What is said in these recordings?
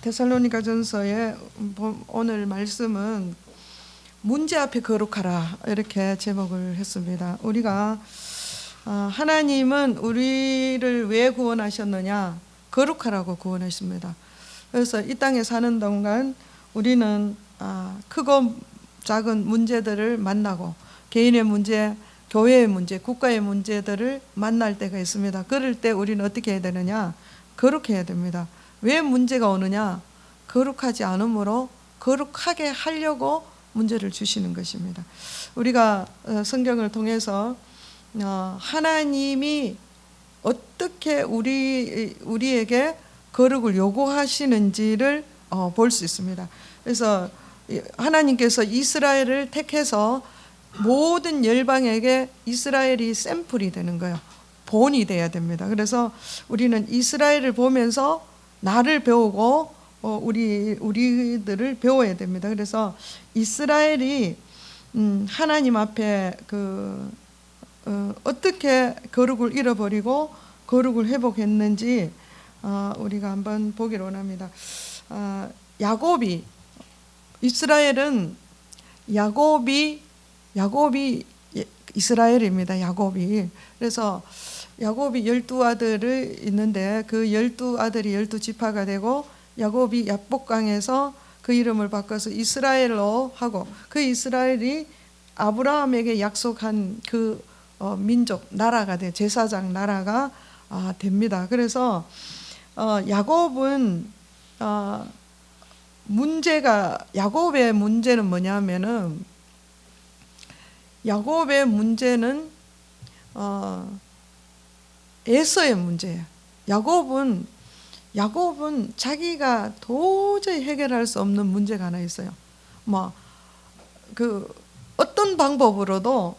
데살로니가전서의 오늘 말씀은 문제 앞에 거룩하라 이렇게 제목을 했습니다. 우리가 하나님은 우리를 왜 구원하셨느냐? 거룩하라고 구원하십니다. 그래서 이 땅에 사는 동안 우리는 크고 작은 문제들을 만나고 개인의 문제, 교회의 문제, 국가의 문제들을 만날 때가 있습니다. 그럴 때 우리는 어떻게 해야 되느냐? 거룩해야 됩니다. 왜 문제가 오느냐? 거룩하지 않으므로 거룩하게 하려고 문제를 주시는 것입니다. 우리가 성경을 통해서 하나님이 어떻게 우리에게 거룩을 요구하시는지를 볼 수 있습니다. 그래서 하나님께서 이스라엘을 택해서 모든 열방에게 이스라엘이 샘플이 되는 거예요. 본이 돼야 됩니다. 그래서 우리는 이스라엘을 보면서 나를 배우고 우리들을 배워야 됩니다. 그래서 이스라엘이 하나님 앞에 어떻게 거룩을 잃어버리고 거룩을 회복했는지 우리가 한번 보기를 원합니다. 야곱이 이스라엘은 야곱이 이스라엘입니다. 야곱이. 그래서 야곱이 12아들이 있는데 그 12아들이 12지파가 되고 야곱이 야복강에서 그 이름을 바꿔서 이스라엘로 하고 그 이스라엘이 아브라함에게 약속한 그 민족 나라가 돼 제사장 나라가 됩니다. 그래서 야곱은 야곱의 문제는 뭐냐면은 야곱의 문제는 에서의 문제예요. 야곱은 자기가 도저히 해결할 수 없는 문제가 하나 있어요. 어떤 방법으로도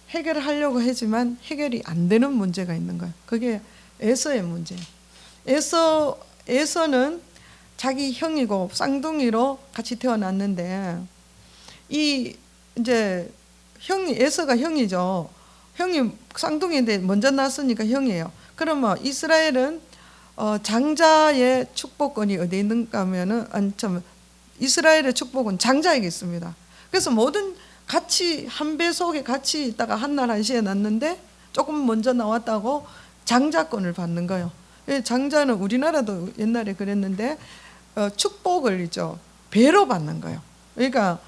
해결하려고 하지만 해결이 안 되는 문제가 있는 거예요. 그게 에서의 문제예요. 에서는 자기 형이고 쌍둥이로 같이 태어났는데 이제 에서가 형이죠. 형이 쌍둥이인데 먼저 낳았으니까 형이에요. 그러면 이스라엘은 장자의 축복권이 어디 있는가 하면은 이스라엘의 축복은 장자에게 있습니다. 그래서 모든 같이 한 배 속에 같이 있다가 한날 한시에 낳는데 조금 먼저 나왔다고 장자권을 받는 거예요. 장자는 우리나라도 옛날에 그랬는데 축복을 배로 받는 거예요. 그러니까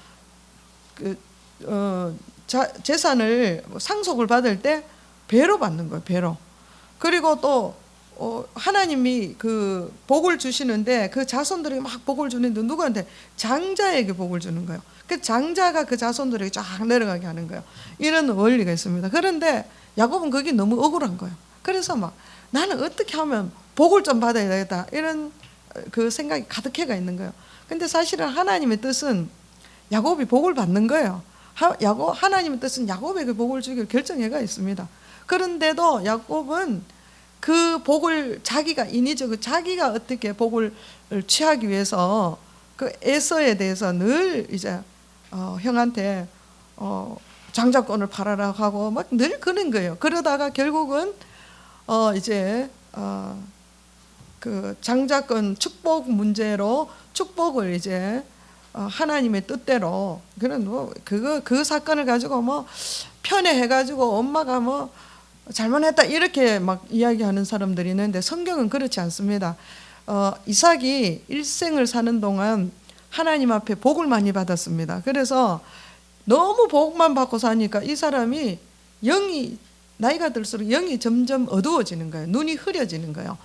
재산을 상속을 받을 때 배로 받는 거예요. 배로. 그리고 또 하나님이 그 복을 주시는데 그 자손들에게 막 복을 주는데 누구한테? 장자에게 복을 주는 거예요. 그 장자가 그 자손들에게 쫙 내려가게 하는 거예요. 이런 원리가 있습니다. 그런데 야곱은 그게 너무 억울한 거예요. 그래서 나는 어떻게 하면 복을 좀 받아야 되겠다 이런 그 생각이 가득해가 있는 거예요. 근데 사실은 하나님의 뜻은 야곱이 복을 받는 거예요. 하나님의 뜻은 야곱에게 복을 주기로 결정해가 있습니다. 그런데도 야곱은 그 복을 자기가 어떻게 복을 취하기 위해서 그 에서에 대해서 늘 형한테 장자권을 팔아라 하고 막 늘 그런 거예요. 그러다가 결국은 그 장자권 축복 문제로 축복을 하나님의 뜻대로 그 사건을 가지고 편애해가지고 엄마가 잘못했다 이렇게 막 이야기하는 사람들이 있는데 성경은 그렇지 않습니다. 이삭이 일생을 사는 동안 하나님 앞에 복을 많이 받았습니다. 그래서 너무 복만 받고 사니까 이 사람이 나이가 들수록 영이 점점 어두워지는 거예요. 눈이 흐려지는 거예요.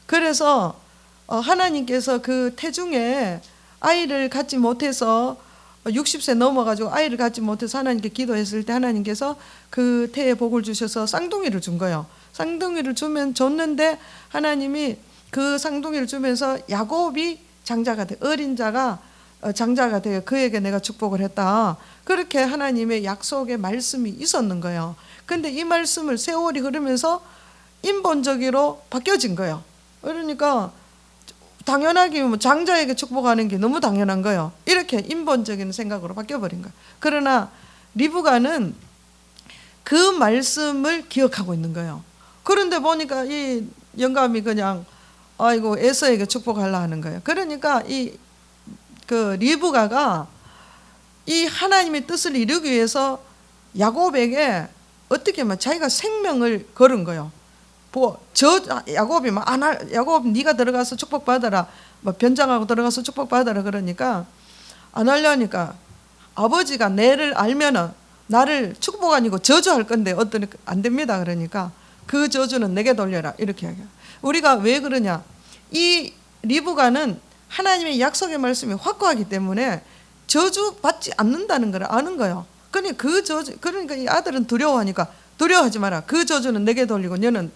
그래서 하나님께서 그 태중에 아이를 갖지 못해서 60세 넘어가지고 아이를 갖지 못해서 하나님께 기도했을 때 하나님께서 그 태에 복을 주셔서 쌍둥이를 준 거예요. 쌍둥이를 줬는데 하나님이 그 쌍둥이를 주면서 야곱이 장자가 돼 어린 자가 장자가 되어 그에게 내가 축복을 했다. 그렇게 하나님의 약속의 말씀이 있었는 거예요. 근데 이 말씀을 세월이 흐르면서 인본적으로 바뀌어진 거예요. 그러니까 당연하게 장자에게 축복하는 게 너무 당연한 거예요. 이렇게 인본적인 생각으로 바뀌어버린 거예요. 그러나 리브가는 그 말씀을 기억하고 있는 거예요. 그런데 보니까 이 영감이 그냥 아이고 에서에게 축복하려 하는 거예요. 그러니까 이 그 리브가가 이 하나님의 뜻을 이루기 위해서 야곱에게 어떻게 하면 자기가 생명을 걸은 거예요. 야곱이 막 야곱 네가 들어가서 축복 받아라, 막 변장하고 들어가서 축복 받아라 그러니까 안 하려니까 아버지가 내를 알면은 나를 축복 아니고 저주할 건데 어떤 안 됩니다. 그러니까 그 저주는 내게 돌려라 이렇게 하게. 우리가 왜 그러냐? 이 리브가는 하나님의 약속의 말씀이 확고하기 때문에 저주 받지 않는다는 걸 아는 거예요. 그러니까 이 아들은 두려워하니까 두려워하지 마라. 그 저주는 내게 돌리고 너는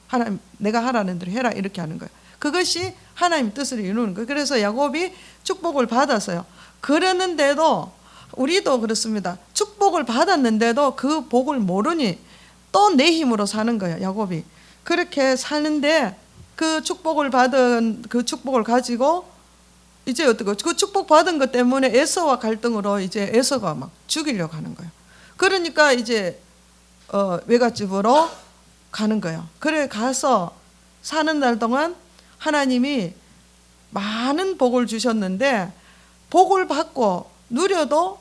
하나님 내가 하라는 대로 해라 이렇게 하는 거예요. 그것이 하나님의 뜻을 이루는 거예요. 그래서 야곱이 축복을 받았어요. 그러는데도 우리도 그렇습니다. 축복을 받았는데도 그 복을 모르니 또 내 힘으로 사는 거예요. 야곱이 그렇게 사는데 그 축복을 받은 그 축복을 가지고 이제 어떻게 그 축복 받은 것 때문에 에서와 갈등으로 이제 에서가 막 죽이려고 하는 거예요. 그러니까 이제 외갓집으로 가는 거예요. 그래 가서 사는 날 동안 하나님이 많은 복을 주셨는데 복을 받고 누려도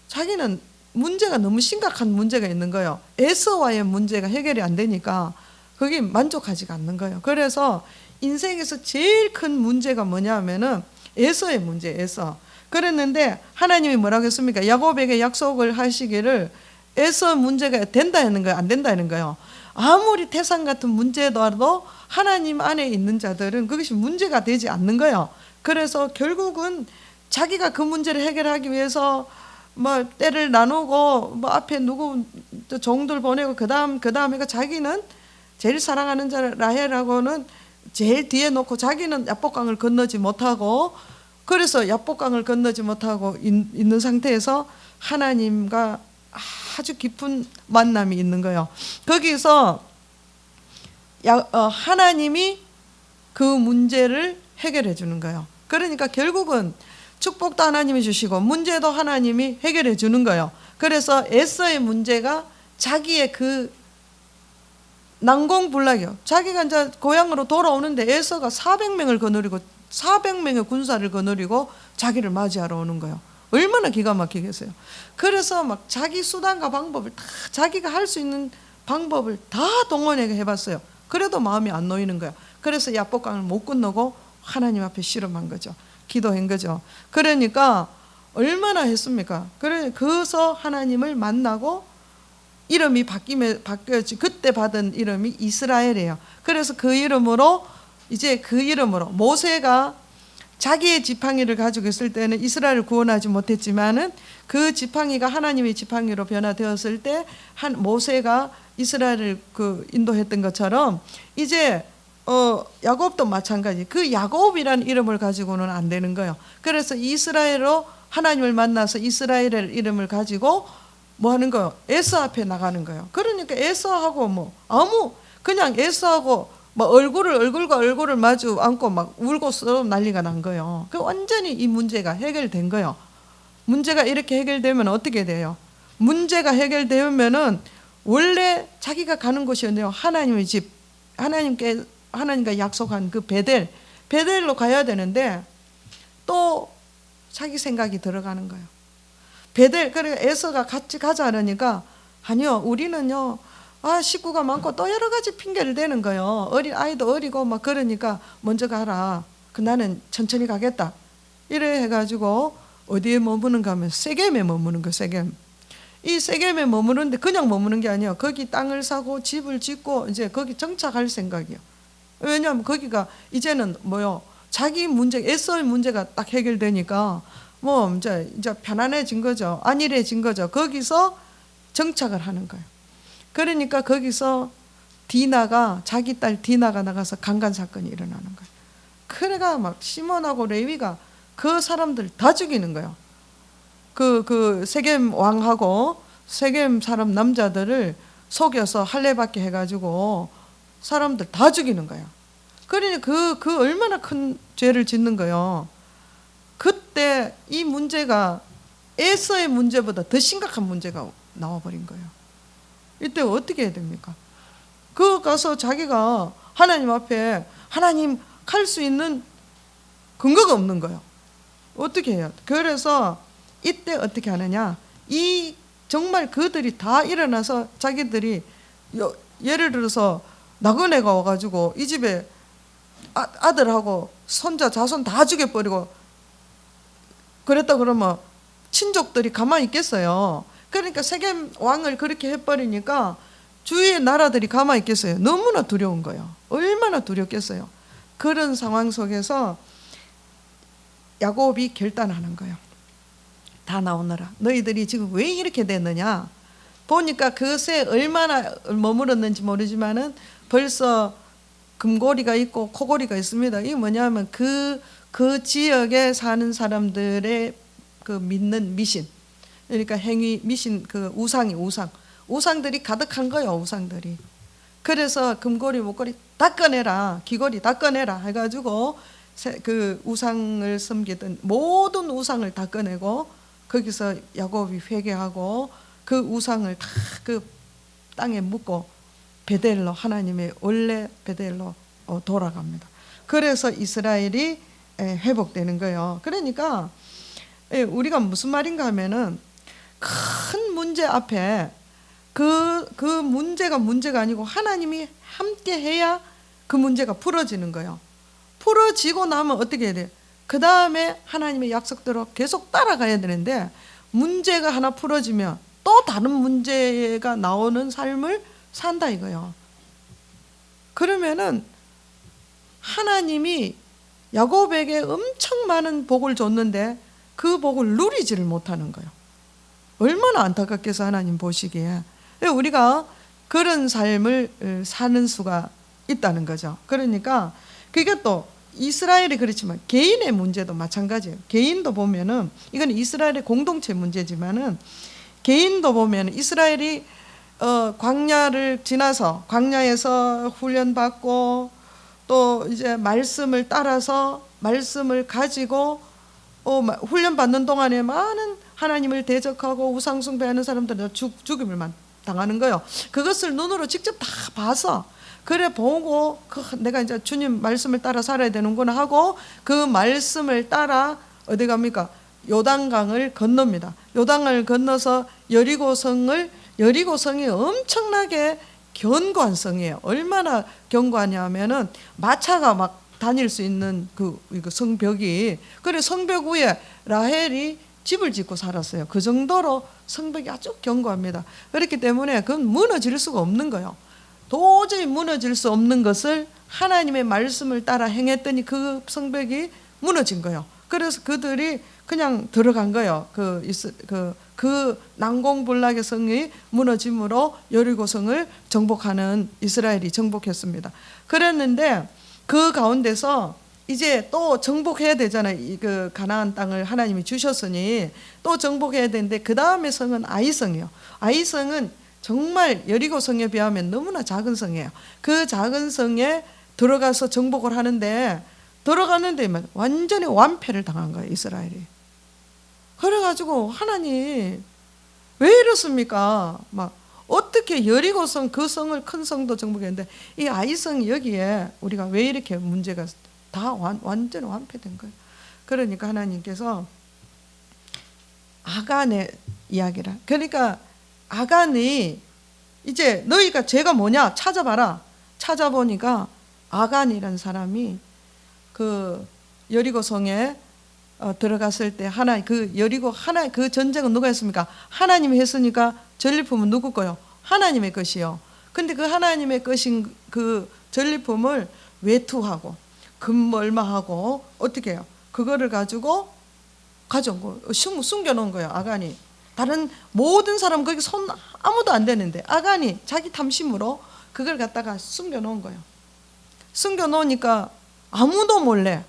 자기는 문제가 너무 심각한 문제가 있는 거예요. 에서와의 문제가 해결이 안 되니까 거기 만족하지가 않는 거예요. 그래서 인생에서 제일 큰 문제가 뭐냐면은 에서의 문제, 에서. 그랬는데 하나님이 뭐라고 했습니까? 야곱에게 약속을 하시기를 에서 문제가 된다 하는 거예요, 안 된다 하는 거예요. 아무리 태산 같은 문제더라도 하나님 안에 있는 자들은 그것이 문제가 되지 않는 거예요. 그래서 결국은 자기가 그 문제를 해결하기 위해서 뭐 때를 나누고 뭐 앞에 누구 종들 보내고 그다음 해가 자기는 제일 사랑하는 자 라헬하고는 제일 뒤에 놓고 자기는 야복강을 건너지 못하고 그래서 야복강을 건너지 못하고 있는 상태에서 하나님과 아주 깊은 만남이 있는 거예요. 거기서 하나님이 그 문제를 해결해 주는 거예요. 그러니까 결국은 축복도 하나님이 주시고 문제도 하나님이 해결해 주는 거예요. 그래서 에서의 문제가 자기의 그 난공불락이요. 자기가 이제 고향으로 돌아오는데 에서가 400명을 거느리고 400명의 군사를 거느리고 자기를 맞이하러 오는 거예요. 얼마나 기가 막히겠어요. 그래서 막 자기 수단과 방법을 다 자기가 할 수 있는 방법을 다 동원해 해봤어요. 그래도 마음이 안 놓이는 거예요. 그래서 야복강을 못 건너고 하나님 앞에 씨름한 거죠. 기도한 거죠. 그러니까 얼마나 했습니까? 그래서 하나님을 만나고 이름이 바뀌었지. 그때 받은 이름이 이스라엘이에요. 그래서 그 이름으로 모세가 자기의 지팡이를 가지고 있을 때는 이스라엘을 구원하지 못했지만은 그 지팡이가 하나님의 지팡이로 변화되었을 때 모세가 이스라엘을 인도했던 것처럼 이제 야곱도 마찬가지. 그 야곱이라는 이름을 가지고는 안 되는 거예요. 그래서 이스라엘로 하나님을 만나서 이스라엘의 이름을 가지고 뭐 하는 거예요? 에서 앞에 나가는 거예요. 그러니까 에서하고 그냥 에서하고 막 얼굴과 얼굴을 마주 안고 막 울고 써 난리가 난 거예요. 그 완전히 이 문제가 해결된 거예요. 문제가 이렇게 해결되면 어떻게 돼요? 문제가 해결되면은 원래 자기가 가는 곳이었네요. 하나님의 집, 하나님과 약속한 그 베델로 가야 되는데 또 자기 생각이 들어가는 거예요. 그러니까 에서가 같이 가자 하니까 아니요, 우리는요. 식구가 많고 또 여러 가지 핑계를 대는 거예요. 아이도 어리고 막 그러니까 먼저 가라. 나는 천천히 가겠다. 이래 해가지고 어디에 머무는가 하면 세겜에 머무는 거예요. 세겜. 이 세겜에 머무는데 그냥 머무는 게 아니에요. 거기 땅을 사고 집을 짓고 이제 거기 정착할 생각이에요. 왜냐하면 거기가 이제는 자기 문제, 에서의 문제가 딱 해결되니까 이제 편안해진 거죠. 안일해진 거죠. 거기서 정착을 하는 거예요. 그러니까 거기서 자기 딸 디나가 나가서 강간 사건이 일어나는 거예요. 그래가 막 시몬하고 레위가 그 사람들 다 죽이는 거예요. 그 세겜 왕하고 세겜 사람 남자들을 속여서 할례받게 해가지고 사람들 다 죽이는 거예요. 그러니까 그 얼마나 큰 죄를 짓는 거예요. 그때 이 문제가 에서의 문제보다 더 심각한 문제가 나와버린 거예요. 이때 어떻게 해야 됩니까? 가서 자기가 하나님 앞에 하나님 갈 수 있는 근거가 없는 거예요. 어떻게 해요? 그래서 이때 어떻게 하느냐, 이 정말 그들이 다 일어나서 자기들이 예를 들어서 나그네가 와가지고 이 집에 아들하고 손자 자손 다 죽여버리고 그랬다 그러면 친족들이 가만히 있겠어요? 그러니까 세겜 왕을 그렇게 해버리니까 주위의 나라들이 가만히 있겠어요? 너무나 두려운 거예요. 얼마나 두렵겠어요. 그런 상황 속에서 야곱이 결단하는 거예요. 다 나오너라. 너희들이 지금 왜 이렇게 됐느냐. 보니까 그새 얼마나 머물렀는지 모르지만은 벌써 금고리가 있고 코고리가 있습니다. 이게 뭐냐면 그 지역에 사는 사람들의 그 믿는 미신, 그러니까 행위 미신, 그 우상들이 가득한 거예요. 우상들이. 그래서 금고리 목걸이 다 꺼내라, 귀걸이 다 꺼내라 해가지고 그 우상을 섬기던 모든 우상을 다 꺼내고 거기서 야곱이 회개하고 그 우상을 다 그 땅에 묻고 베델로, 하나님의 원래 베델로 돌아갑니다. 그래서 이스라엘이 회복되는 거예요. 그러니까 우리가 무슨 말인가 하면은 큰 문제 앞에 그 문제가 아니고 하나님이 함께 해야 그 문제가 풀어지는 거예요. 풀어지고 나면 어떻게 해야 돼요? 그 다음에 하나님의 약속대로 계속 따라가야 되는데, 문제가 하나 풀어지면 또 다른 문제가 나오는 삶을 산다 이거예요. 그러면은 하나님이 야곱에게 엄청 많은 복을 줬는데 그 복을 누리지를 못하는 거예요. 얼마나 안타깝겠어, 하나님 보시기에. 우리가 그런 삶을 사는 수가 있다는 거죠. 그러니까 그게 또 이스라엘이 그렇지만 개인의 문제도 마찬가지예요. 개인도 보면은 이건 이스라엘의 공동체 문제지만은 개인도 보면 이스라엘이 광야를 지나서 광야에서 훈련받고 또 이제 말씀을 따라서 말씀을 가지고 훈련받는 동안에 많은 하나님을 대적하고 우상숭배하는 사람들은 죽임을 당하는 거예요. 그것을 눈으로 직접 다 봐서 그래 보고 내가 이제 주님 말씀을 따라 살아야 되는구나 하고 그 말씀을 따라 어디 갑니까? 요단강을 건넙니다. 요단강을 건너서 여리고성이 엄청나게 견고한 성이에요. 얼마나 견고하냐면은 마차가 막 다닐 수 있는 그 성벽이, 그래 성벽 위에 라헬이 집을 짓고 살았어요. 그 정도로 성벽이 아주 견고합니다. 그렇기 때문에 그건 무너질 수가 없는 거예요. 도저히 무너질 수 없는 것을 하나님의 말씀을 따라 행했더니 그 성벽이 무너진 거예요. 그래서 그들이 그냥 들어간 거예요. 그 난공불락의 성이 무너짐으로 여리고성을 정복하는 이스라엘이 정복했습니다. 그랬는데 그 가운데서 이제 또 정복해야 되잖아요. 그 가나안 땅을 하나님이 주셨으니 또 정복해야 되는데 그 다음에 성은 아이성이에요. 아이성은 정말 여리고성에 비하면 너무나 작은 성이에요. 그 작은 성에 들어가서 정복을 하는데 들어갔는데 완전히 완패를 당한 거예요, 이스라엘이. 그래가지고 하나님 왜 이렇습니까? 막 어떻게 여리고성 그 성을 큰 성도 정복했는데 이 아이성 여기에 우리가 왜 이렇게 문제가 다 완전히 완패된 거예요. 그러니까 하나님께서 아간의 이야기라. 그러니까 아간이 이제 너희가 죄가 뭐냐 찾아봐라. 찾아보니까 아간이라는 사람이 그 여리고성에 들어갔을 때 그 전쟁은 누가 했습니까? 하나님이 했으니까 전리품은 누구 거요? 하나님의 것이요. 근데 그 하나님의 것인 그 전리품을 외투하고 금 얼마하고 어떻게 해요? 그거를 가지고 가져온 거 숨겨놓은 거예요. 아간이. 다른 모든 사람 거기 손 아무도 안 대는데 아간이 자기 탐심으로 그걸 갖다가 숨겨놓은 거예요. 숨겨놓으니까 아무도 몰래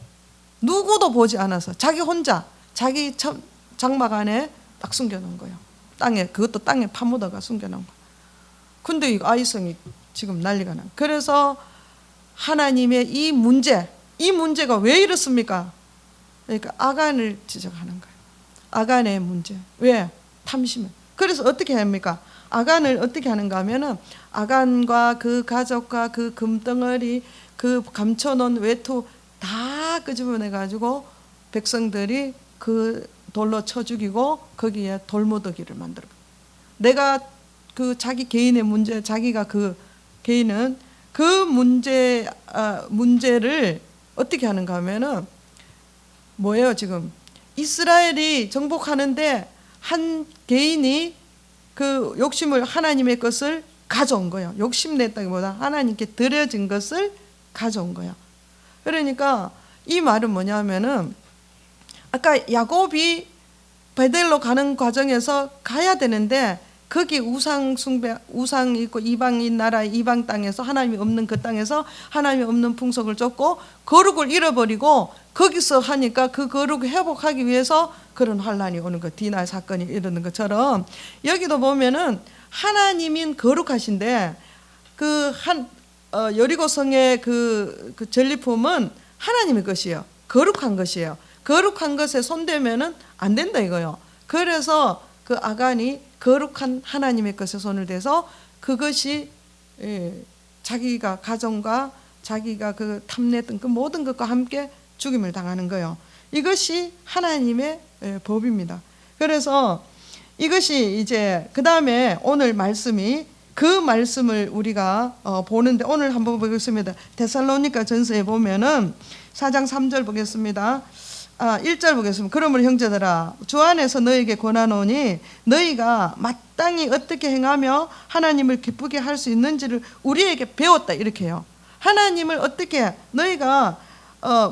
누구도 보지 않아서 자기 혼자 자기 장막 안에 딱 숨겨놓은 거예요. 그것도 땅에 파묻어가 숨겨놓은 거예요. 근데 이 아이성이 지금 난리가 나. 그래서 하나님의 이 문제가 왜 이렇습니까? 그러니까 아간을 지적하는 거예요. 아간의 문제. 왜? 탐심을. 그래서 어떻게 합니까? 아간을 어떻게 하는가 하면은 아간과 그 가족과 그 금덩어리 그 감춰놓은 외투 다 끄집어내 가지고 백성들이 그 돌로 쳐 죽이고 거기에 돌무더기를 만들어. 내가 그 자기 개인의 문제, 자기가 그 개인은 그 문제를 어떻게 하는가 하면은 뭐예요? 지금 이스라엘이 정복하는데 한 개인이 그 욕심을, 하나님의 것을 가져온 거예요. 욕심냈다기보다 하나님께 드려진 것을 가져온 거예요. 그러니까 이 말은 뭐냐면은 아까 야곱이 베델로 가는 과정에서 가야 되는데 거기 우상 숭배, 우상이 있고 이방인 나라, 이방 땅에서 하나님이 없는 그 땅에서 하나님이 없는 풍속을 쫓고 거룩을 잃어버리고 거기서 하니까 그 거룩을 회복하기 위해서 그런 환란이 오는 거, 디나 사건이 이러는 것처럼 여기도 보면은 하나님인 거룩하신데 여리고성의 그 전리품은 하나님의 것이에요. 거룩한 것이에요. 거룩한 것에 손대면은 안 된다 이거요. 그래서 그 아간이 거룩한 하나님의 것에 손을 대서 그것이 자기가 가정과 자기가 그 탐냈던 그 모든 것과 함께 죽임을 당하는 거예요. 이것이 하나님의 법입니다. 그래서 이것이 이제 그 다음에 오늘 말씀이 그 말씀을 우리가 보는데 오늘 한번 보겠습니다. 데살로니가 전서에 보면은 4장 3절 보겠습니다. 1절 보겠습니다. 그러므로 형제들아 주 안에서 너희에게 권하노니 너희가 마땅히 어떻게 행하며 하나님을 기쁘게 할 수 있는지를 우리에게 배웠다 이렇게 해요. 하나님을 어떻게 너희가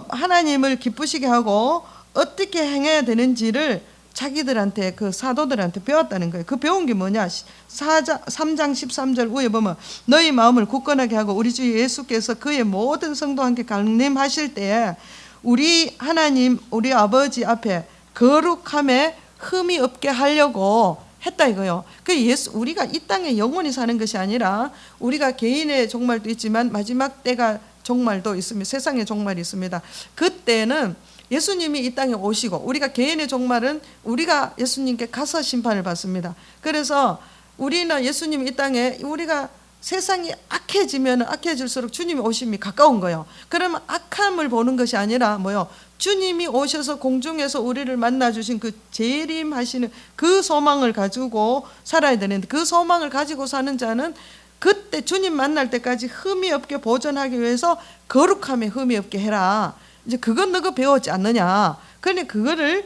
하나님을 기쁘시게 하고 어떻게 행해야 되는지를 자기들한테 그 사도들한테 배웠다는 거예요. 그 배운 게 뭐냐? 3장 13절 위에 보면 너희 마음을 굳건하게 하고 우리 주 예수께서 그의 모든 성도와 함께 강림하실 때에 우리 하나님 우리 아버지 앞에 거룩함에 흠이 없게 하려고 했다 이거요. 그 우리가 이 땅에 영원히 사는 것이 아니라 우리가 개인의 종말도 있지만 마지막 때가 종말도 있습니다. 세상의 종말이 있습니다. 그때는 예수님이 이 땅에 오시고 우리가 개인의 종말은 우리가 예수님께 가서 심판을 받습니다. 그래서 우리는 예수님이 이 땅에 우리가 세상이 악해지면 악해질수록 주님이 오심이 가까운 거예요. 그러면 악함을 보는 것이 아니라 뭐요? 주님이 오셔서 공중에서 우리를 만나주신 그 재림하시는 그 소망을 가지고 살아야 되는데 그 소망을 가지고 사는 자는 그때 주님 만날 때까지 흠이 없게 보존하기 위해서 거룩함에 흠이 없게 해라. 이제 그건 너가 배웠지 않느냐. 그러니 그거를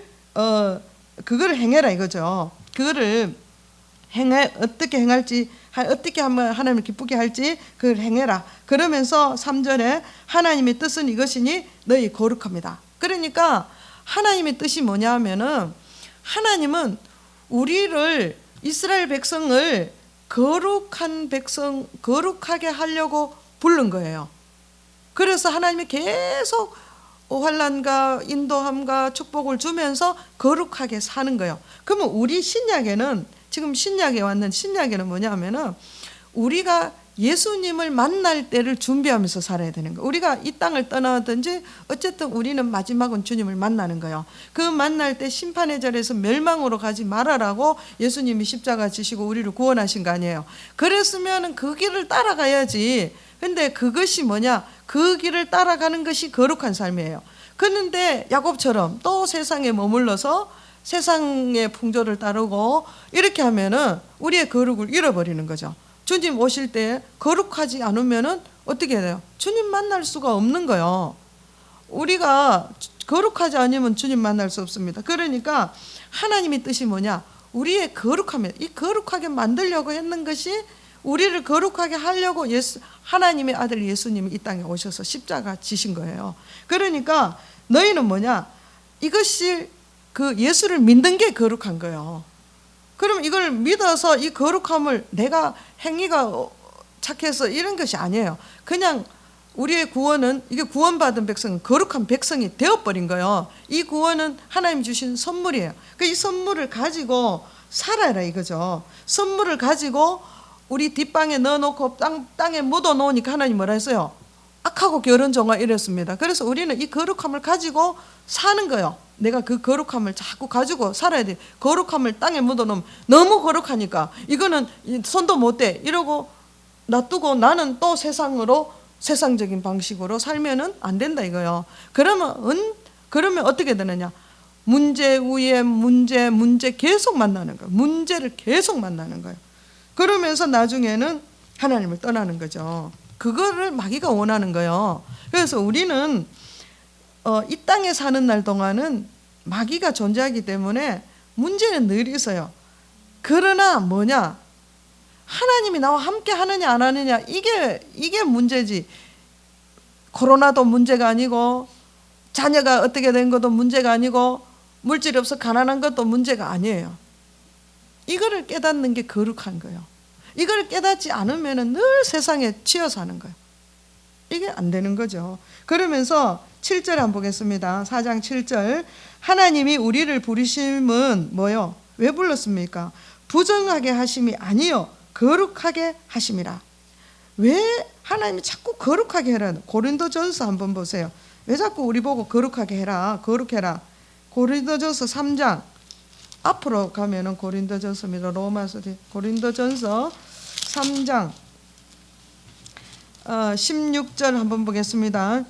행해라 이거죠. 그거를 어떻게 행할지, 어떻게 하면 하나님을 기쁘게 할지 그걸 행해라. 그러면서 3절에 하나님의 뜻은 이것이니 너희 거룩합니다. 그러니까 하나님의 뜻이 뭐냐 하면은 하나님은 우리를 이스라엘 백성을 거룩한 백성, 거룩하게 하려고 부른 거예요. 그래서 하나님이 계속 환난과 인도함과 축복을 주면서 거룩하게 사는 거예요. 그러면 우리 신약에는 지금 신약에 왔는 신약에는 뭐냐 하면은 우리가 예수님을 만날 때를 준비하면서 살아야 되는 거예요. 우리가 이 땅을 떠나든지 어쨌든 우리는 마지막은 주님을 만나는 거예요. 그 만날 때 심판의 자리에서 멸망으로 가지 말아라고 예수님이 십자가 지시고 우리를 구원하신 거 아니에요. 그랬으면 그 길을 따라가야지. 근데 그것이 뭐냐? 그 길을 따라가는 것이 거룩한 삶이에요. 그런데 야곱처럼 또 세상에 머물러서 세상의 풍조를 따르고 이렇게 하면은 우리의 거룩을 잃어버리는 거죠. 주님 오실 때 거룩하지 않으면은 어떻게 돼요? 주님 만날 수가 없는 거예요. 우리가 거룩하지 않으면 주님 만날 수 없습니다. 그러니까 하나님의 뜻이 뭐냐? 우리의 거룩함에 이 거룩하게 만들려고 했는 것이 우리를 거룩하게 하려고 하나님의 아들 예수님이 이 땅에 오셔서 십자가 지신 거예요. 그러니까 너희는 뭐냐? 이것이 그 예수를 믿는 게 거룩한 거예요. 그럼 이걸 믿어서 이 거룩함을 내가 행위가 착해서 이런 것이 아니에요. 그냥 우리의 구원은 이게 구원받은 백성은 거룩한 백성이 되어버린 거예요. 이 구원은 하나님 주신 선물이에요. 이 선물을 가지고 살아라 이거죠. 선물을 가지고 우리 뒷방에 넣어놓고 땅에 묻어놓으니까 하나님 뭐라 했어요? 악하고 게으른 종아 이랬습니다. 그래서 우리는 이 거룩함을 가지고 사는 거예요. 내가 그 거룩함을 자꾸 가지고 살아야 돼. 거룩함을 땅에 묻어놓으면 너무 거룩하니까 이거는 손도 못 대 이러고 놔두고 나는 또 세상으로 세상적인 방식으로 살면은 안 된다 이거요. 그러면 어떻게 되느냐? 문제 위에 문제 계속 만나는 거예요. 문제를 계속 만나는 거예요. 그러면서 나중에는 하나님을 떠나는 거죠. 그거를 마귀가 원하는 거예요. 그래서 우리는 이 땅에 사는 날 동안은 마귀가 존재하기 때문에 문제는 늘 있어요. 그러나 뭐냐? 하나님이 나와 함께 하느냐 안 하느냐 이게 문제지. 코로나도 문제가 아니고 자녀가 어떻게 된 것도 문제가 아니고 물질이 없어 가난한 것도 문제가 아니에요. 이거를 깨닫는 게 거룩한 거예요. 이걸 깨닫지 않으면 늘 세상에 치여 사는 거예요. 이게 안 되는 거죠. 그러면서 7절 한번 보겠습니다. 4장 7절. 하나님이 우리를 부르심은 뭐요? 왜 불렀습니까? 부정하게 하심이 아니요 거룩하게 하심이라. 왜 하나님이 자꾸 거룩하게 해라? 고린도전서 한번 보세요. 왜 자꾸 우리 보고 거룩하게 해라, 거룩해라? 고린도전서 3장 앞으로 가면은 고린도전서입니다. 로마서 고린도전서 3장 16절 한번 보겠습니다.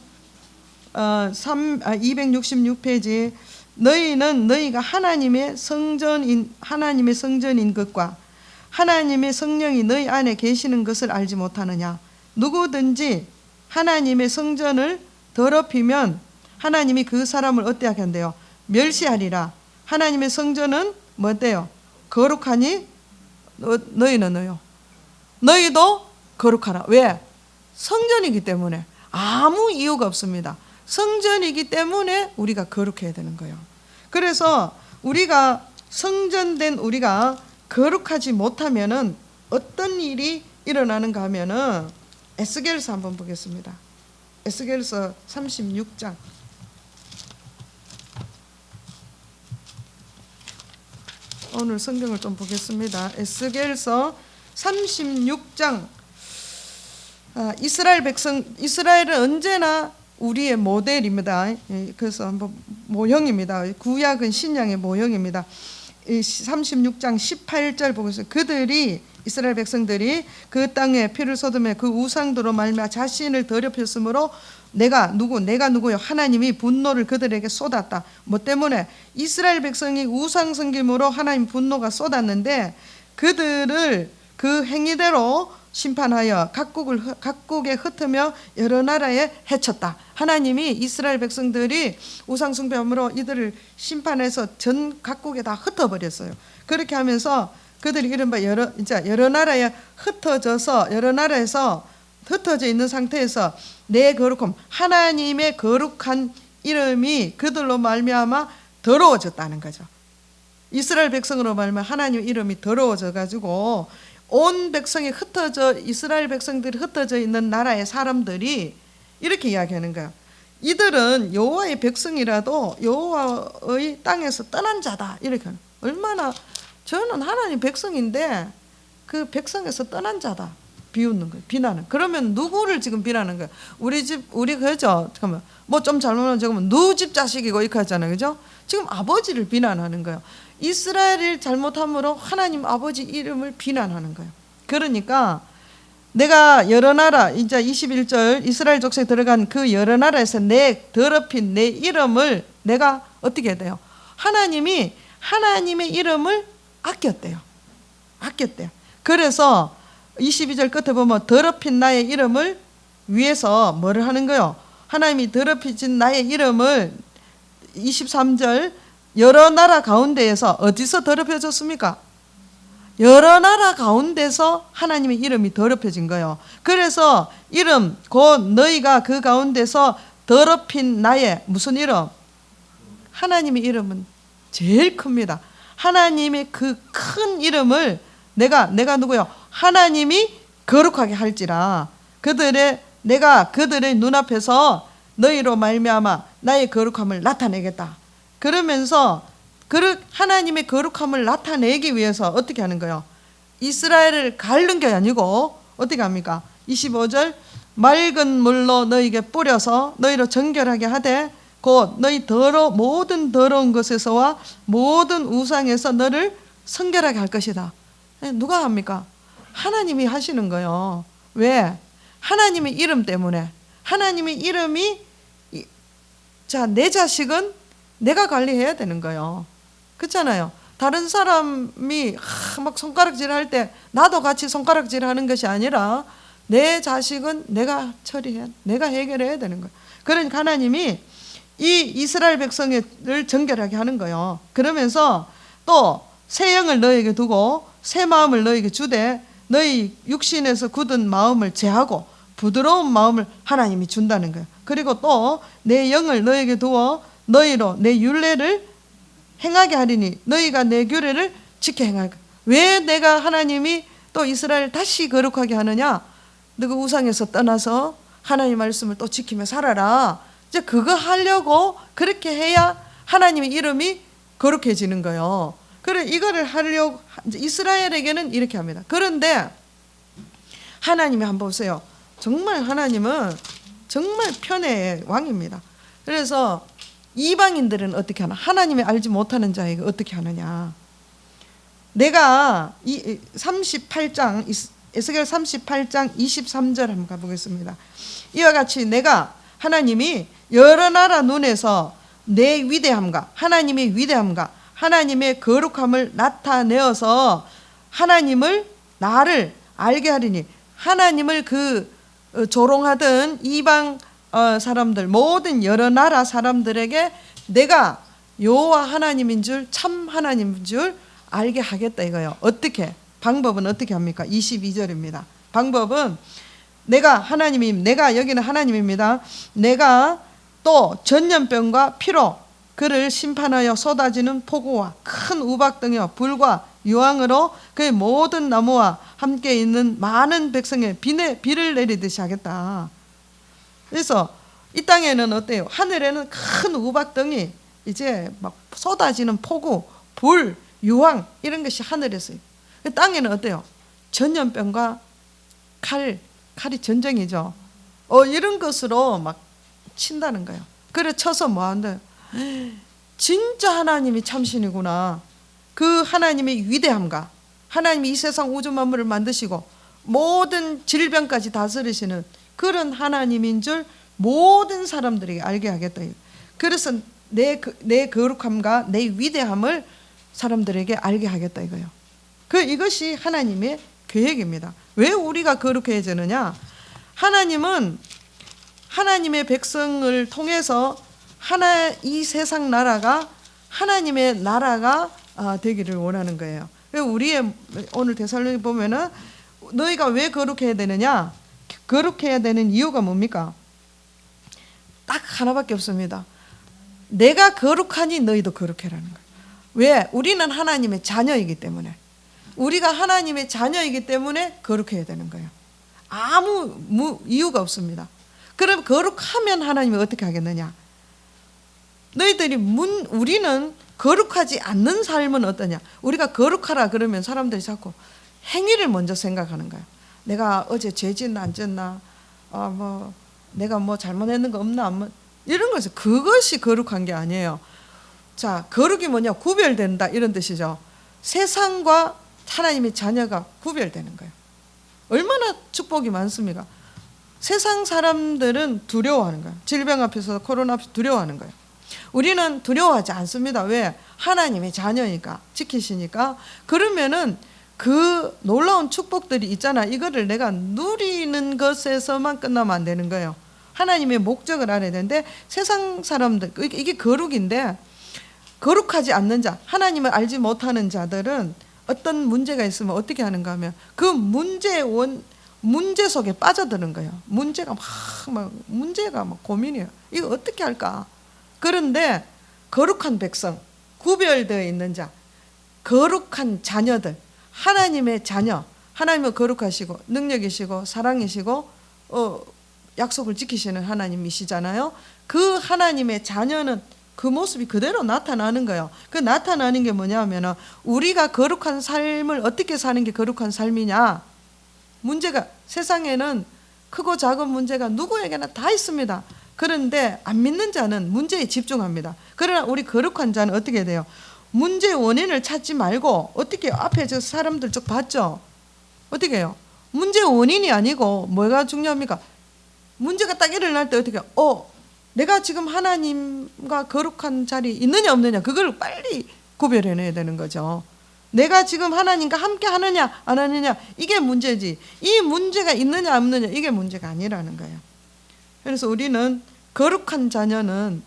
266페이지. 너희가 하나님의 성전인 것과 하나님의 성령이 너희 안에 계시는 것을 알지 못하느냐? 누구든지 하나님의 성전을 더럽히면 하나님이 그 사람을 어떻게 한대요? 멸시하리라. 하나님의 성전은 뭐 어때요? 거룩하니 너희는요? 너희도 거룩하라. 왜? 성전이기 때문에. 아무 이유가 없습니다. 성전이기 때문에 우리가 거룩해야 되는 거예요. 그래서 우리가 성전된 우리가 거룩하지 못하면은 어떤 일이 일어나는가 하면은 에스겔서 한번 보겠습니다. 에스겔서 36장. 오늘 성경을 좀 보겠습니다. 에스겔서 36장. 이스라엘은 언제나 우리의 모델입니다. 그래서 한번 모형입니다. 구약은 신약의 모형입니다. 36장 18절 보겠습니다. 이스라엘 백성들이 그 땅에 피를 쏟으며 그 우상들로 말미암아 자신을 더럽혔으므로 내가 누구요? 하나님이 분노를 그들에게 쏟았다. 뭐 때문에? 이스라엘 백성이 우상 섬김으로 하나님 분노가 쏟았는데 그들을 그 행위대로 심판하여 각국에 흩으며 여러 나라에 해쳤다. 하나님이 이스라엘 백성들이 우상 숭배함으로 이들을 심판해서 전 각국에 다 흩어버렸어요. 그렇게 하면서 그들이 이른바 여러 나라에 여러 나라에서 흩어져 있는 상태에서 내 거룩함, 하나님의 거룩한 이름이 그들로 말미암아 더러워졌다는 거죠. 이스라엘 백성으로 말미암아 하나님 이름이 더러워져 가지고 온 백성이 이스라엘 백성들이 흩어져 있는 나라의 사람들이 이렇게 이야기하는 거예요. 이들은 여호와의 백성이라도 여호와의 땅에서 떠난 자다. 이렇게 하는. 얼마나 저는 하나님 백성인데 그 백성에서 떠난 자다. 비웃는 거예요. 비난은. 그러면 누구를 지금 비난하는 거예요? 우리 그죠? 잠깐만. 뭐 좀 잘못하면 지금 누구 집 자식이고 이렇게 하잖아요. 그죠? 지금 아버지를 비난하는 거예요. 이스라엘을 잘못함으로 하나님 아버지 이름을 비난하는 거예요. 그러니까 내가 여러 나라, 이제 21절 이스라엘 족속에 들어간 그 여러 나라에서 더럽힌 내 이름을 내가 어떻게 해야 돼요? 하나님이 하나님의 이름을 아꼈대요. 그래서 22절 끝에 보면 더럽힌 나의 이름을 위해서 뭐를 하는 거예요? 하나님이 더럽혀진 나의 이름을 23절 여러 나라 가운데에서 어디서 더럽혀졌습니까? 여러 나라 가운데서 하나님의 이름이 더럽혀진 거예요. 그래서 곧 너희가 그 가운데서 더럽힌 나의 무슨 이름? 하나님의 이름은 제일 큽니다. 하나님의 그 큰 이름을 내가 누구요? 하나님이 거룩하게 할지라 내가 그들의 눈앞에서 너희로 말미암아 나의 거룩함을 나타내겠다. 그러면서 하나님의 거룩함을 나타내기 위해서 어떻게 하는 거예요? 이스라엘을 가르는 게 아니고 어떻게 합니까? 25절 맑은 물로 너희에게 뿌려서 너희로 정결하게 하되 곧 너희 모든 더러운 것에서와 모든 우상에서 너를 성결하게 할 것이다. 누가 합니까? 하나님이 하시는 거예요. 왜? 하나님의 이름 때문에, 하나님의 이름이, 자, 내 자식은 내가 관리해야 되는 거예요. 그렇잖아요. 다른 사람이 막 손가락질 할 때 나도 같이 손가락질 하는 것이 아니라 내 자식은 내가 내가 해결해야 되는 거예요. 그러니까 하나님이 이 이스라엘 백성을 정결하게 하는 거예요. 그러면서 또 새 영을 너에게 두고 새 마음을 너에게 주되 너희 육신에서 굳은 마음을 제하고 부드러운 마음을 하나님이 준다는 거예요. 그리고 또 내 영을 너에게 두어 너희로 내 율례를 행하게 하리니 너희가 내 규례를 지켜 행할 거야. 왜 내가 하나님이 또 이스라엘을 다시 거룩하게 하느냐? 너가 우상에서 떠나서 하나님 말씀을 또 지키며 살아라. 이제 그거 하려고 그렇게 해야 하나님의 이름이 거룩해지는 거예요. 그래 이거를 하려고 이스라엘에게는 이렇게 합니다. 그런데 하나님이 한번 보세요. 정말 하나님은 정말 편애의 왕입니다. 그래서 이방인들은 어떻게 하나? 하나님이 알지 못하는 자에게 어떻게 하느냐? 내가 이 38장 에스겔 38장 23절 한번 가보겠습니다. 이와 같이 내가 하나님이 여러 나라 눈에서 내 위대함과 하나님의 위대함과 하나님의 거룩함을 나타내어서 나를 알게 하리니 하나님을 조롱하던 이방 사람들 모든 여러 나라 사람들에게 내가 여호와 하나님인 줄 참 하나님인 줄 알게 하겠다 이거예요. 어떻게? 방법은 어떻게 합니까? 22절입니다. 방법은 내가 여기는 하나님입니다. 내가 또 전염병과 피로 그를 심판하여 쏟아지는 폭우와 큰 우박등이와 불과 유황으로 그의 모든 나무와 함께 있는 많은 백성에 비를 내리듯이 하겠다. 그래서 이 땅에는 어때요? 하늘에는 큰 우박등이 이제 막 쏟아지는 폭우, 불, 유황 이런 것이 하늘에서 땅에는 어때요? 전염병과 칼이 전쟁이죠. 이런 것으로 막 친다는 거예요. 그래 쳐서 뭐 한대요? 진짜 하나님이 참신이구나. 그 하나님의 위대함과 하나님이 이 세상 우주 만물을 만드시고 모든 질병까지 다스리시는 그런 하나님인 줄 모든 사람들에게 알게 하겠다. 그래서 내 거룩함과 내 위대함을 사람들에게 알게 하겠다 이거예요. 이것이 하나님의 계획입니다. 왜 우리가 거룩해지느냐? 하나님은 하나님의 백성을 통해서 이 세상 나라가 하나님의 나라가 되기를 원하는 거예요. 우리의 오늘 데살로니가 보면은 너희가 왜 거룩해야 되느냐? 거룩해야 되는 이유가 뭡니까? 딱 하나밖에 없습니다. 내가 거룩하니 너희도 거룩해라는 거예요. 왜? 우리는 하나님의 자녀이기 때문에. 우리가 하나님의 자녀이기 때문에 거룩해야 되는 거예요. 아무 이유가 없습니다. 그럼 거룩하면 하나님이 어떻게 하겠느냐? 우리는 거룩하지 않는 삶은 어떠냐? 우리가 거룩하라 그러면 사람들이 자꾸 행위를 먼저 생각하는 거예요. 내가 어제 죄 짓나 안 짓나? 내가 뭐 잘못했는 거 없나? 이런 것이 그것이 거룩한 게 아니에요. 자, 거룩이 뭐냐? 구별된다 이런 뜻이죠. 세상과 하나님의 자녀가 구별되는 거예요. 얼마나 축복이 많습니까? 세상 사람들은 두려워하는 거예요. 질병 앞에서 코로나 앞에서 두려워하는 거예요. 우리는 두려워하지 않습니다. 왜? 하나님의 자녀니까 지키시니까. 그러면은 그 놀라운 축복들이 있잖아. 이거를 내가 누리는 것에서만 끝나면 안 되는 거예요. 하나님의 목적을 알아야 되는데 세상 사람들 이게 거룩인데 거룩하지 않는 자, 하나님을 알지 못하는 자들은 어떤 문제가 있으면 어떻게 하는가 하면 그 문제 속에 빠져드는 거예요. 문제가 막 고민이에요. 이거 어떻게 할까? 그런데 거룩한 백성, 구별되어 있는 자, 거룩한 자녀들, 하나님의 자녀, 하나님은 거룩하시고 능력이시고 사랑이시고 약속을 지키시는 하나님이시잖아요. 그 하나님의 자녀는 그 모습이 그대로 나타나는 거예요. 그 나타나는 게 뭐냐면 우리가 거룩한 삶을 어떻게 사는 게 거룩한 삶이냐? 문제가 세상에는 크고 작은 문제가 누구에게나 다 있습니다. 그런데 안 믿는 자는 문제에 집중합니다. 그러나 우리 거룩한 자는 어떻게 돼요? 문제의 원인을 찾지 말고 어떻게 앞에 저 사람들 쭉 봤죠? 어떻게 해요? 문제의 원인이 아니고 뭐가 중요합니까? 문제가 딱 일어날 때 어떻게 내가 지금 하나님과 거룩한 자리에 있느냐 없느냐 그걸 빨리 구별해내야 되는 거죠. 내가 지금 하나님과 함께 하느냐 안 하느냐 이게 문제지, 이 문제가 있느냐 없느냐 이게 문제가 아니라는 거예요. 그래서 우리는 거룩한 자녀는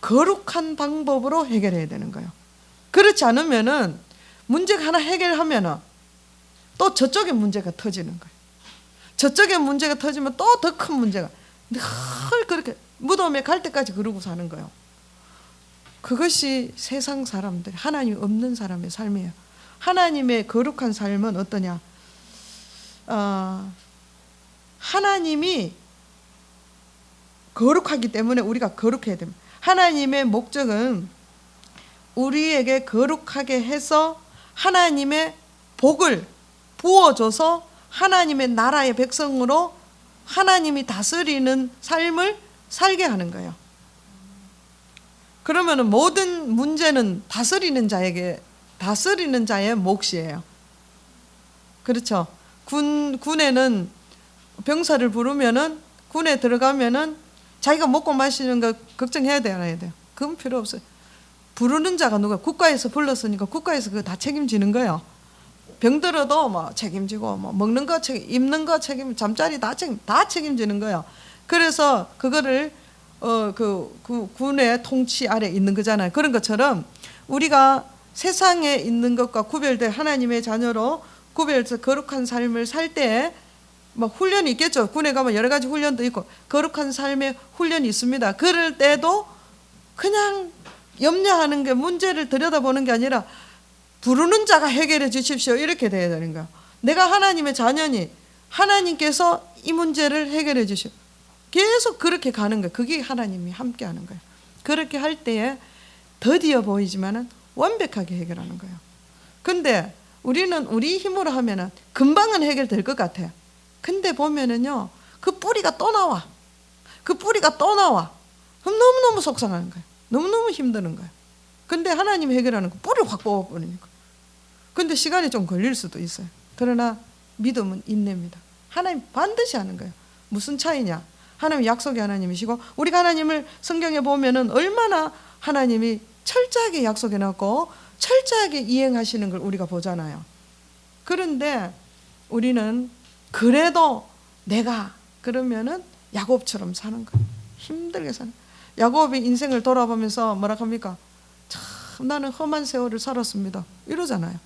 거룩한 방법으로 해결해야 되는 거예요. 그렇지 않으면은 문제가 하나 해결하면은 또 저쪽에 문제가 터지는 거예요. 저쪽에 문제가 터지면 또 더 큰 문제가, 늘 그렇게 무덤에 갈 때까지 그러고 사는 거예요. 그것이 세상 사람들, 하나님 없는 사람의 삶이에요. 하나님의 거룩한 삶은 어떠냐? 하나님이 거룩하기 때문에 우리가 거룩해야 됩니다. 하나님의 목적은 우리에게 거룩하게 해서 하나님의 복을 부어줘서 하나님의 나라의 백성으로 하나님이 다스리는 삶을 살게 하는 거예요. 그러면 모든 문제는 다스리는 자의 몫이에요. 그렇죠? 군에는 병사를 부르면은, 군에 들어가면은 자기가 먹고 마시는 거 걱정해야 돼요, 안 해야 돼요? 그건 필요 없어요. 부르는 자가 누가? 국가에서 불렀으니까 국가에서 그거 다 책임지는 거예요. 병들어도 뭐 책임지고, 뭐 먹는 거 입는 거 잠자리 다 책임지는 거예요. 그래서 그거를 군의 통치 아래 있는 거잖아요. 그런 것처럼 우리가 세상에 있는 것과 구별된 하나님의 자녀로 구별해서 거룩한 삶을 살 때 뭐 훈련이 있겠죠. 군에 가면 여러 가지 훈련도 있고 거룩한 삶의 훈련이 있습니다. 그럴 때도 그냥 염려하는 게, 문제를 들여다보는 게 아니라 부르는 자가 해결해 주십시오 이렇게 돼야 되는 거야. 내가 하나님의 자녀니 하나님께서 이 문제를 해결해 주십시오. 계속 그렇게 가는 거예요. 그게 하나님이 함께 하는 거예요. 그렇게 할 때에 더디어 보이지만은 완벽하게 해결하는 거예요. 근데 우리는 우리 힘으로 하면은 금방은 해결될 것 같아요. 근데 보면은요, 그 뿌리가 또 나와. 그럼 너무너무 속상한 거예요. 너무너무 힘드는 거예요. 근데 하나님이 해결하는 거 뿌리를 확 뽑아버리니까. 근데 시간이 좀 걸릴 수도 있어요. 그러나 믿음은 인내입니다. 하나님 반드시 하는 거예요. 무슨 차이냐? 하나님 약속의 하나님이시고, 우리가 하나님을 성경에 보면은 얼마나 하나님이 철저하게 약속해놨고 철저하게 이행하시는 걸 우리가 보잖아요. 그런데 우리는 그래도 내가 그러면은 야곱처럼 사는 거예요. 힘들게 사는. 야곱이 인생을 돌아보면서 뭐라 합니까? 참 나는 험한 세월을 살았습니다 이러잖아요.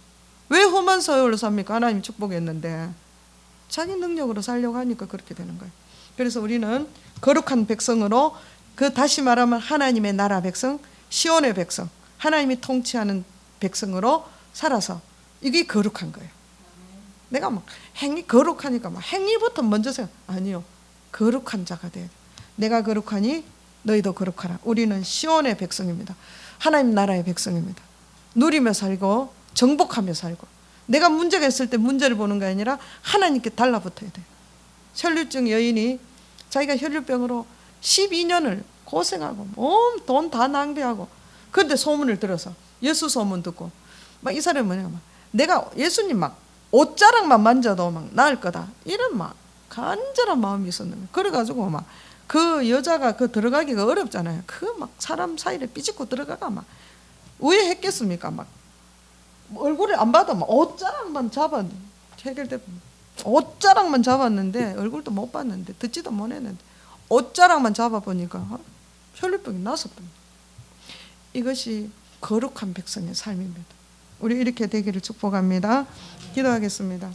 왜 험한 세월을 삽니까? 하나님 축복했는데 자기 능력으로 살려고 하니까 그렇게 되는 거예요. 그래서 우리는 거룩한 백성으로, 다시 말하면 하나님의 나라 백성, 시온의 백성, 하나님이 통치하는 백성으로 살아서, 이게 거룩한 거예요. 내가 막 거룩하니까 막 행위부터 먼저 아니요. 거룩한 자가 돼야 돼. 내가 거룩하니 너희도 거룩하라. 우리는 시온의 백성입니다. 하나님 나라의 백성입니다. 누리며 살고 정복하며 살고, 내가 문제가 있을 때 문제를 보는 게 아니라 하나님께 달라붙어야 돼요. 혈류증 여인이 자기가 혈류병으로 12년을 고생하고 돈 다 낭비하고, 그런데 소문을 들어서, 예수 소문 듣고 막 이 사람이 뭐냐, 막 내가 예수님 막 옷자락만 만져도 막 나을 거다 이런 막 간절한 마음이 있었는데, 그래가지고 막 그 여자가 들어가기가 어렵잖아요. 막 사람 사이를 삐집고 들어가가 막 왜 했겠습니까? 막 얼굴을 안 봐도 막 옷자락만 잡았는데, 해결돼. 옷자락만 잡았는데 얼굴도 못 봤는데 듣지도 못했는데 옷자락만 잡아보니까 혈류병이 났었던. 이것이 거룩한 백성의 삶입니다. 우리 이렇게 되기를 축복합니다. 기도하겠습니다.